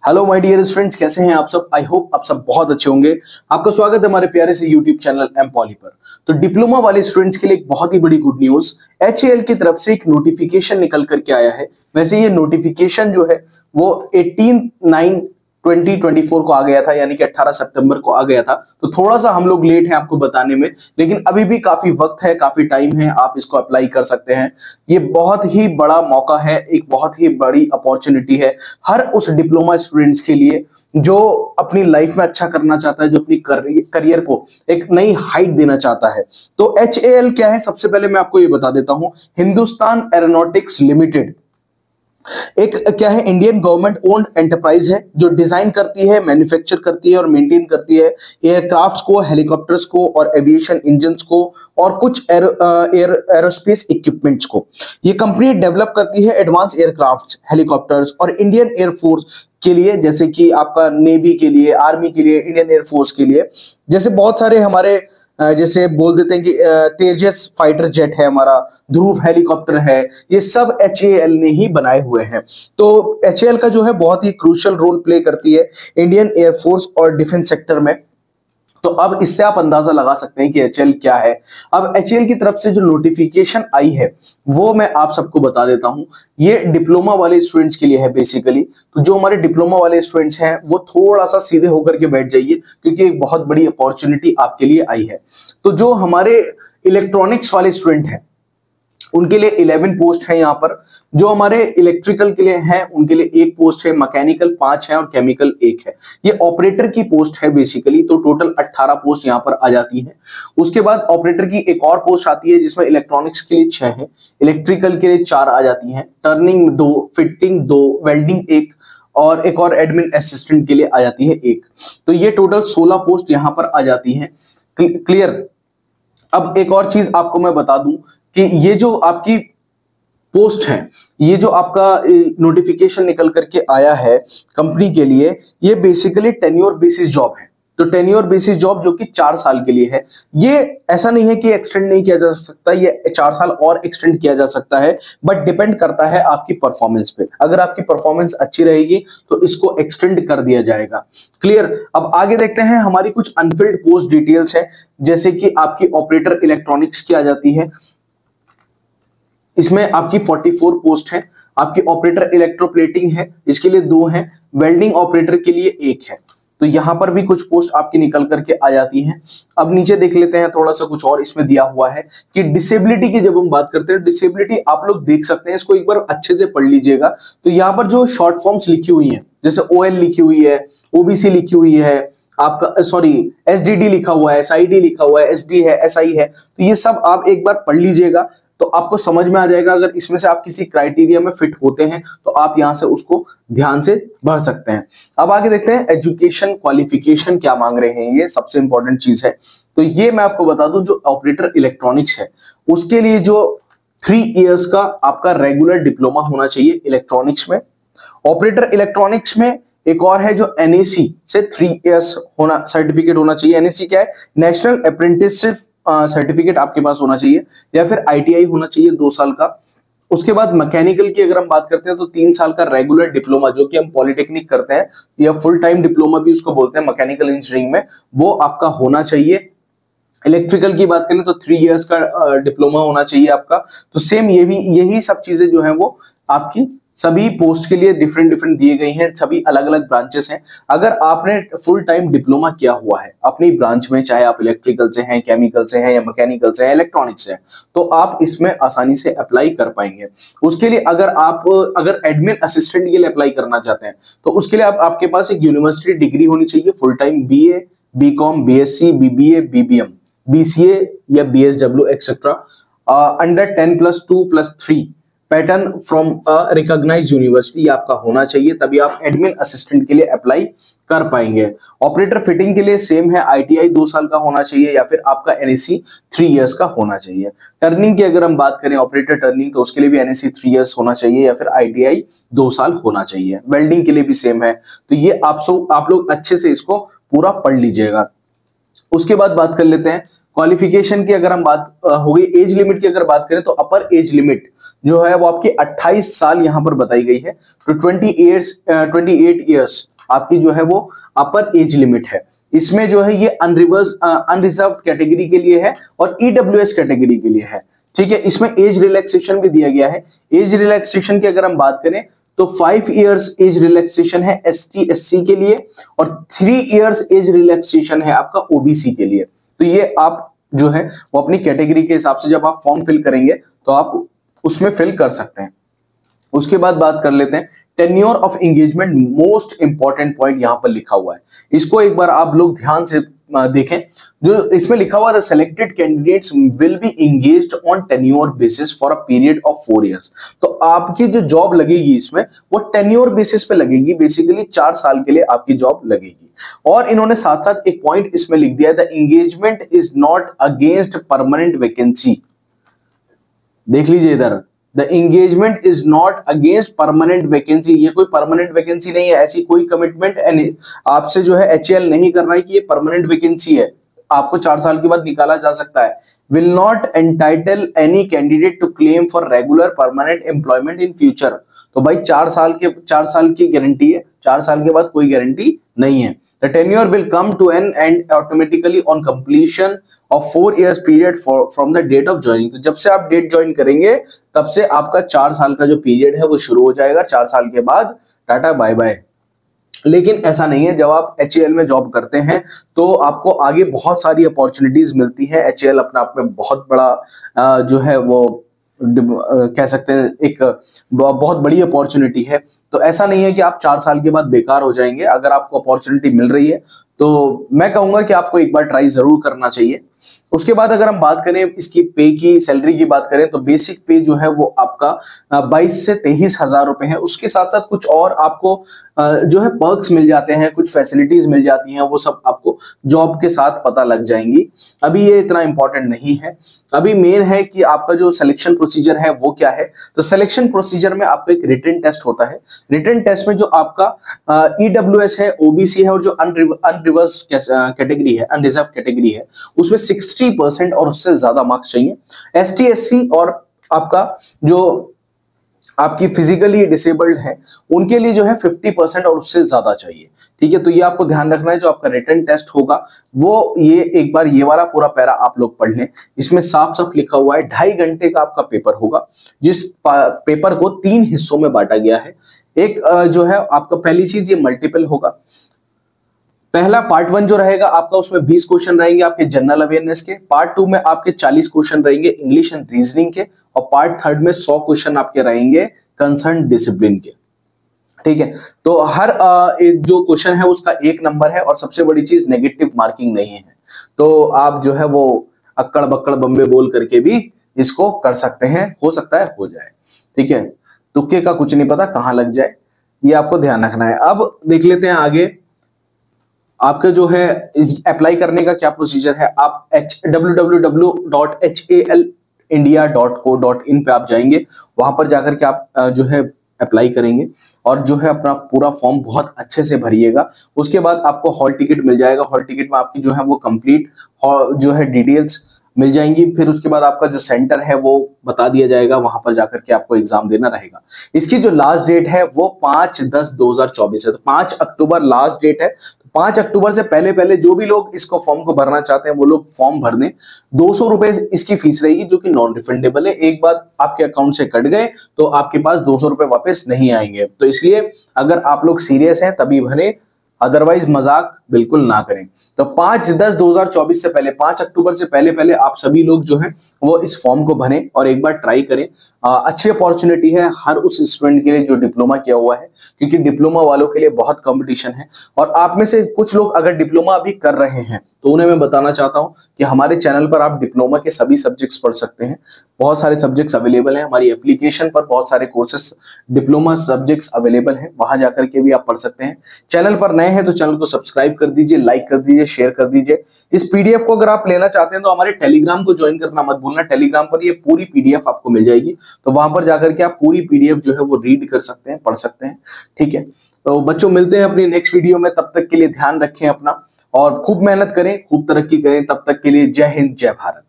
Hello my dear friends, कैसे हैं आप सब। आई होप आप सब बहुत अच्छे होंगे। आपका स्वागत है हमारे प्यारे से यूट्यूब चैनल एम पॉली पर। तो डिप्लोमा वाले स्टूडेंट्स के लिए एक बहुत ही बड़ी गुड न्यूज, HAL की तरफ से एक नोटिफिकेशन निकल करके आया है। वैसे ये नोटिफिकेशन जो है वो 18/9/2024 को आ गया था, यानी कि 18 सितंबर को आ गया था। तो थोड़ा सा हम लोग लेट हैं आपको बताने में, लेकिन अभी भी काफी वक्त है, काफी टाइम है, आप इसको अप्लाई कर सकते हैं। ये बहुत ही बड़ा मौका है, एक बहुत ही बड़ी अपॉर्चुनिटी है हर उस डिप्लोमा स्टूडेंट्स के लिए जो अपनी लाइफ में अच्छा करना चाहता है, जो अपनी करियर को एक नई हाइट देना चाहता है। तो HAL क्या है, सबसे पहले मैं आपको ये बता देता हूं। हिंदुस्तान एरोनॉटिक्स लिमिटेड एक क्या है, इंडियन गवर्नमेंट ओन्ड एंटरप्राइज है जो डिजाइन करती है, मैन्युफैक्चर करती है और मेंटेन करती है एयरक्राफ्ट्स को, हेलीकॉप्टर्स को और एविएशन इंजन्स को और कुछ एरोस्पेस इक्विपमेंट्स को। ये कंपनी डेवलप करती है एडवांस एयरक्राफ्ट्स, हेलीकॉप्टर्स और इंडियन एयरफोर्स के लिए, जैसे कि आपका नेवी के लिए, आर्मी के लिए, इंडियन एयरफोर्स के लिए। जैसे बहुत सारे हमारे जैसे बोल देते हैं कि तेजस फाइटर जेट है हमारा, ध्रुव हेलीकॉप्टर है, ये सब HAL ने ही बनाए हुए हैं। तो HAL का जो है बहुत ही क्रूशियल रोल प्ले करती है इंडियन एयरफोर्स और डिफेंस सेक्टर में। तो अब इससे आप अंदाजा लगा सकते हैं कि HAL क्या है। अब HAL की तरफ से जो नोटिफिकेशन आई है वो मैं आप सबको बता देता हूं। ये डिप्लोमा वाले स्टूडेंट्स के लिए है बेसिकली। तो जो हमारे डिप्लोमा वाले स्टूडेंट्स हैं वो थोड़ा सा सीधे होकर के बैठ जाइए, क्योंकि एक बहुत बड़ी अपॉर्चुनिटी आपके लिए आई है। तो जो हमारे इलेक्ट्रॉनिक्स वाले स्टूडेंट हैं उनके लिए 11 पोस्ट है यहाँ पर। जो हमारे इलेक्ट्रिकल के लिए हैं उनके लिए 1 पोस्ट है, मैकेनिकल 5 है और केमिकल 1 है। ये ऑपरेटर की पोस्ट है बेसिकली। तो टोटल 18 पोस्ट यहाँ पर आ जाती हैं। उसके बाद ऑपरेटर की एक और पोस्ट आती है जिसमें इलेक्ट्रॉनिक्स के लिए 6 है, इलेक्ट्रिकल के लिए 4 आ जाती हैं, टर्निंग 2, फिटिंग 2, वेल्डिंग 1 और एक और एडमिन असिस्टेंट के लिए आ जाती है 1। तो ये टोटल 16 पोस्ट यहाँ पर आ जाती हैं। क्लियर। अब एक और चीज आपको मैं बता दूं कि ये जो आपकी पोस्ट है, ये जो आपका नोटिफिकेशन निकल करके आया है कंपनी के लिए, ये बेसिकली टेन्योर बेसिस जॉब है। तो टेन्योर बेसिस जॉब जो कि 4 साल के लिए है। ये ऐसा नहीं है कि एक्सटेंड नहीं किया जा सकता, ये 4 साल और एक्सटेंड किया जा सकता है, बट डिपेंड करता है आपकी परफॉर्मेंस पे। अगर आपकी परफॉर्मेंस अच्छी रहेगी तो इसको एक्सटेंड कर दिया जाएगा। क्लियर। अब आगे देखते हैं, हमारी कुछ अनफिल्ड पोस्ट डिटेल्स है, जैसे कि आपकी ऑपरेटर इलेक्ट्रॉनिक्स की आ जाती है। इसमें आपकी 44 पोस्ट है। आपकी ऑपरेटर इलेक्ट्रोप्लेटिंग है, इसके लिए 2 है। वेल्डिंग ऑपरेटर के लिए 1 है। तो यहां पर भी कुछ पोस्ट आपकी निकल करके आ जाती हैं। अब नीचे देख लेते हैं, थोड़ा सा कुछ और इसमें दिया हुआ है कि डिसेबिलिटी की जब हम बात करते हैं, डिसेबिलिटी आप लोग देख सकते हैं, इसको एक बार अच्छे से पढ़ लीजिएगा। तो यहाँ पर जो शॉर्ट फॉर्म्स लिखी हुई हैं, जैसे OL लिखी हुई है, OBC लिखी हुई है, आपका सॉरी SDD लिखा हुआ है, SID लिखा हुआ है, SD है, SI है, तो ये सब आप एक बार पढ़ लीजिएगा तो आपको समझ में आ जाएगा। अगर इसमें से आप किसी क्राइटेरिया में फिट होते हैं तो आप यहां से उसको ध्यान से बढ़ सकते हैं। अब आगे देखते हैं एजुकेशन क्वालिफिकेशन क्या मांग रहे हैं, ये सबसे इंपॉर्टेंट चीज है। तो ये मैं आपको बता दूं, जो ऑपरेटर इलेक्ट्रॉनिक्स है उसके लिए जो 3 इयर्स का आपका रेगुलर डिप्लोमा होना चाहिए इलेक्ट्रॉनिक्स में। ऑपरेटर इलेक्ट्रॉनिक्स में एक और है जो NAC से 3 इयर्स होना सर्टिफिकेट होना चाहिए। NAC क्या है, नेशनल अप्रेंटिसशिप सर्टिफिकेट आपके पास होना चाहिए, या फिर ITI होना चाहिए 2 साल का। उसके बाद मैकेनिकल की अगर हम बात करते हैं तो 3 साल का रेगुलर डिप्लोमा, जो कि हम पॉलिटेक्निक करते हैं या फुल टाइम डिप्लोमा भी उसको बोलते हैं मैकेनिकल इंजीनियरिंग में, वो आपका होना चाहिए। इलेक्ट्रिकल की बात करें तो 3 इयर्स का डिप्लोमा होना चाहिए आपका। तो सेम ये भी, यही सब चीजें जो है वो आपकी सभी पोस्ट के लिए डिफरेंट डिफरेंट दिए गई हैं, सभी अलग अलग ब्रांचेस हैं। अगर आपने फुल टाइम डिप्लोमा किया हुआ है अपनी ब्रांच में, चाहे आप इलेक्ट्रिकल से हैं, केमिकल से हैं या मैकेनिकल से हैं, इलेक्ट्रॉनिक्स से हैं, तो आप इसमें आसानी से अप्लाई कर पाएंगे। उसके लिए अगर एडमिन असिस्टेंट के लिए अप्लाई करना चाहते हैं तो उसके लिए आपके पास एक यूनिवर्सिटी डिग्री होनी चाहिए, full time BA, BCom, BSc, BBA, BBM, BCA या BSW etcetera, under 10+2+3 pattern from a recognised university आपका होना चाहिए, तभी आप एडमिन असिस्टेंट के लिए अप्लाई कर पाएंगे। ऑपरेटर फिटिंग के लिए सेम है, ITI 2 साल का होना चाहिए या फिर आपका NAC 3 इयर्स का होना चाहिए। टर्निंग की अगर हम बात करें, ऑपरेटर टर्निंग, तो उसके लिए भी NAC 3 इयर्स होना चाहिए या फिर ITI 2 साल होना चाहिए। वेल्डिंग के लिए भी सेम है। तो ये आप लोग अच्छे से इसको पूरा पढ़ लीजिएगा। उसके बाद बात कर लेते हैं क्वालिफिकेशन की। अगर हम बात हो गई एज लिमिट की, अगर बात करें तो अपर एज लिमिट जो है वो आपकी 28 साल यहां पर बताई गई है। तो 28 इयर्स आपकी जो है वो अपर एज लिमिट है। इसमें जो है ये अनरिजर्व कैटेगरी के लिए है और ईडब्ल्यूएस कैटेगरी के लिए है। ठीक है, इसमें एज रिलैक्सेशन भी दिया गया है। एज रिलैक्सेशन की अगर हम बात करें तो 5 इयर्स एज रिलैक्सेशन है एसटी एससी के लिए और 3 इयर्स एज रिलैक्सेशन है आपका ओबीसी के लिए। तो ये आप जो है वो अपनी कैटेगरी के हिसाब से जब आप फॉर्म फिल करेंगे तो आप उसमें फिल कर सकते हैं। उसके बाद बात कर लेते हैं tenure of engagement, most important point यहां पर लिखा हुआ है, इसको एक बार आप लोग ध्यान से देखें। जो इसमें लिखा हुआ है selected candidates will be engaged on tenure basis for a period of 4 years. तो आपकी जो जॉब लगेगी इसमें वो टेन्योर बेसिस पे लगेगी, बेसिकली 4 साल के लिए आपकी जॉब लगेगी। और इन्होंने साथ साथ एक पॉइंट इसमें लिख दिया है, the engagement is not against permanent vacancy. देख लीजिए इधर, the engagement is not against permanent vacancy. ये कोई परमानेंट वैकेंसी नहीं है, ऐसी कोई कमिटमेंट आपसे जो है एचएएल नहीं कर रहा है कि ये परमानेंट वैकेंसी है, आपको 4 साल के बाद निकाला जा सकता है। Will not entitle any candidate to claim for regular permanent employment in future. तो भाई 4 साल की गारंटी है, 4 साल के बाद कोई गारंटी नहीं है। The tenure will come to an end automatically on completion of 4 years period from the date of joining। तो जब से आप डेट ज्वाइन करेंगे तब से आपका 4 साल का जो पीरियड है वो शुरू हो जाएगा। 4 साल के बाद टाटा बाय बाय। लेकिन ऐसा नहीं है, जब आप एचएएल में जॉब करते हैं तो आपको आगे बहुत सारी अपॉर्चुनिटीज मिलती है। एचएएल अपने आप में बहुत बड़ा जो है वो कह सकते हैं एक बहुत बड़ी अपॉर्चुनिटी है। तो ऐसा नहीं है कि आप 4 साल के बाद बेकार हो जाएंगे। अगर आपको अपॉर्चुनिटी मिल रही है तो मैं कहूंगा कि आपको एक बार ट्राई जरूर करना चाहिए। उसके बाद अगर हम बात करें इसकी पे की, सैलरी की बात करें तो बेसिक पे जो है वो आपका 22 से 23 हजार रुपए है। उसके साथ साथ कुछ और आपको जो है पर्क्स मिल जाते हैं, कुछ फैसिलिटीज मिल जाती हैं, वो सब आपको जॉब के साथ पता लग जाएंगी। अभी ये इतना इंपॉर्टेंट नहीं है। अभी मेन है कि आपका जो सिलेक्शन प्रोसीजर है वो क्या है। तो सिलेक्शन प्रोसीजर में आपका एक रिटन टेस्ट होता है। रिटन टेस्ट में जो आपका ईडब्ल्यूएस है, ओबीसी है और जो अनरिवर्स कैटेगरी है, अनरिजर्व कैटेगरी है, उसमें 60% और उससे ज्यादा मार्क्स चाहिए। एसटी एससी और आपका जो आपकी फिजिकली डिसेबल्ड है उनके लिए जो है 50% और उससे ज्यादा चाहिए। ठीक है, तो ये आपको ध्यान रखना है। जो आपका रिटन टेस्ट होगा वो ये एक बार ये वाला पूरा पैरा आप लोग पढ़ लें। इसमें साफ साफ लिखा हुआ है 2.5 घंटे का आपका पेपर होगा, जिस पेपर को 3 हिस्सों में बांटा गया है। एक जो है आपका पहली चीज ये मल्टीपल होगा। पहला पार्ट 1 जो रहेगा आपका, उसमें 20 क्वेश्चन रहेंगे आपके जनरल अवेयरनेस के। पार्ट 2 में आपके 40 क्वेश्चन रहेंगे इंग्लिश एंड रीजनिंग के और पार्ट 3 में 100 क्वेश्चन आपके रहेंगे कंसर्न डिसिप्लिन के। ठीक है, तो हर जो क्वेश्चन है उसका 1 नंबर है और सबसे बड़ी चीज नेगेटिव मार्किंग नहीं है। तो आप जो है वो अक्कड़ बक्कड़ बम्बे बोल करके भी इसको कर सकते हैं, हो सकता है हो जाए। ठीक है, तुक्के का कुछ नहीं पता कहां लग जाए, ये आपको ध्यान रखना है। अब देख लेते हैं आगे आपका जो है अप्लाई करने का क्या प्रोसीजर है। आप www.halindia.co.in पे आप जाएंगे, वहां पर जाकर के आप जो है अप्लाई करेंगे और जो है अपना पूरा फॉर्म बहुत अच्छे से भरिएगा। उसके बाद आपको हॉल टिकट मिल जाएगा। हॉल टिकट में आपकी जो है वो कंप्लीट जो है डिटेल्स मिल जाएंगी। फिर उसके बाद आपका जो सेंटर है वो बता दिया जाएगा, वहां पर जाकर के आपको एग्जाम देना रहेगा। इसकी जो लास्ट डेट है वो 5/10/2024 है। तो 5 अक्टूबर लास्ट डेट है। तो 5 अक्टूबर से पहले पहले जो भी लोग इसको फॉर्म को भरना चाहते हैं वो लोग फॉर्म भर दें। 200 रुपए इसकी फीस रहेगी जो कि नॉन रिफंडेबल है। एक बार आपके अकाउंट से कट गए तो आपके पास 200 रुपए वापस नहीं आएंगे। तो इसलिए अगर आप लोग सीरियस हैं तभी भरें, अदरवाइज मजाक बिल्कुल ना करें। तो 5/10/2024 से पहले, 5 अक्टूबर से पहले पहले आप सभी लोग जो है वो इस फॉर्म को भरें और एक बार ट्राई करें। अच्छी अपॉर्चुनिटी है हर उस स्टूडेंट के लिए जो डिप्लोमा किया हुआ है, क्योंकि डिप्लोमा वालों के लिए बहुत कंपटीशन है। और आप में से कुछ लोग अगर डिप्लोमा अभी कर रहे हैं तो उन्हें मैं बताना चाहता हूं कि हमारे चैनल पर आप डिप्लोमा के सभी सब्जेक्ट्स पढ़ सकते हैं। बहुत सारे सब्जेक्ट्स अवेलेबल हैं हमारी एप्लीकेशन पर, बहुत सारे कोर्सेस डिप्लोमा सब्जेक्ट्स अवेलेबल हैं, वहां जाकर के भी आप पढ़ सकते हैं। चैनल पर नए हैं तो चैनल को सब्सक्राइब कर दीजिए, लाइक कर दीजिए, शेयर कर दीजिए। इस पीडीएफ को अगर आप लेना चाहते हैं तो हमारे टेलीग्राम को ज्वाइन करना मत भूलना। टेलीग्राम पर ये पूरी पीडीएफ आपको मिल जाएगी, तो वहां पर जाकर के आप पूरी पीडीएफ जो है वो रीड कर सकते हैं, पढ़ सकते हैं। ठीक है, तो बच्चों मिलते हैं अपनी नेक्स्ट वीडियो में। तब तक के लिए ध्यान रखें अपना और खूब मेहनत करें, खूब तरक्की करें। तब तक के लिए जय हिंद, जय भारत।